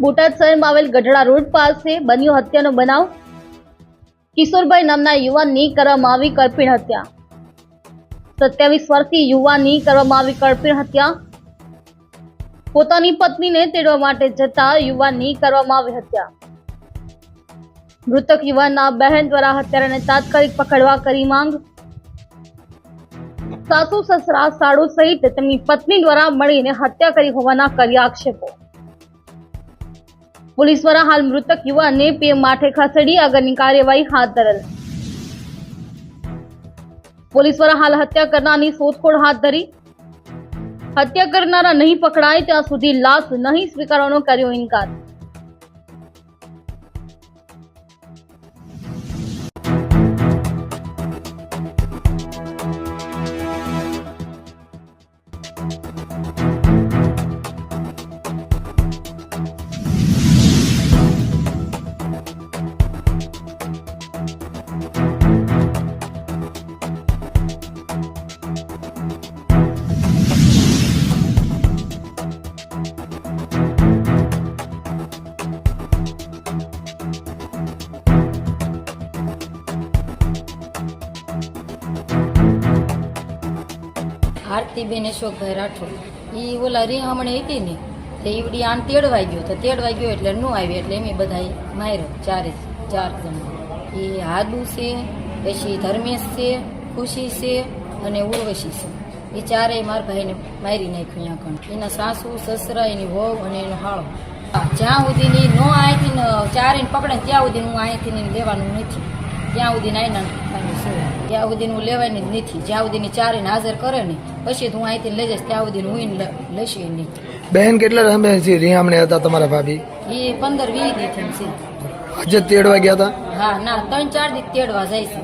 બોટાદ શહેરમાં આવેલ ગઢડા રોડ પાસે બન્યો હત્યાનો બનાવ। કિશોરભાઈ નામના યુવાનની કરવામાં આવી કરપીણ હત્યા। 27 વર્ષીય યુવાનની કરવામાં આવી કરપીણ હત્યા। પોતાની પત્નીને તેડવા માટે જતા યુવાનની કરવામાં આવી હત્યા। મૃતક યુવાનના બહેન દ્વારા હત્યારાને તાત્કાલિક પકડવા કરી માંગ। સાસુ સસરા સાડુ સહિત તેમની પત્ની દ્વારા મળીને હત્યા કરી હોવાના કર્યા આક્ષેપો। પોલીસ દ્વારા હાલ મૃતક યુવાનને પીએમ માટે ખસેડી આગળની કાર્યવાહી હાથ ધરેલ। પોલીસ દ્વારા હાલ હત્યા કરનારની શોધખોળ હાથ ધરી। હત્યા કરનારા નહીં પકડાય ત્યાં સુધી લાશ નહીં સ્વીકારવાનો કર્યો ઇનકાર। આરતીબેન અશોકભાઈ રાઠોડ એ ઓલા રીહામણે હતી ને તે ઈવડી આને તેડવાઈ ગયો તો તેડવાઈ ગયો એટલે ન આવી એટલે એમ બધા માર્યો ચાર જણા એ હાદુ છે, પછી ધર્મેશ છે, ખુશી છે અને ઉર્વશી છે। એ ચારેય મારા ભાઈને મારી નાખ્યું અહીંયા કણ। એના સાસુ સસરા એની વહુ અને એનો હાળો જ્યાં સુધી નો અહીંથી ચારેને પકડે ત્યાં સુધી હું અહીંથી લેવાનું નથી, ત્યાં સુધી નાયના ત્યાં સુધી હું લેવાની જ નથી, જ્યાં સુધી ચારેને હાજર કરે ને પછી હું અહીંથી લઈ જઈશ ત્યાં સુધી હું લઈશ નહીં। બહેન કેટલા સમય છે રીહામણે હતા તમારા ભાભી? એ 15-20 દી છે। આજે તેડવા ગયા હતા? હા ના 3-4 દી તેડવા જાય છે।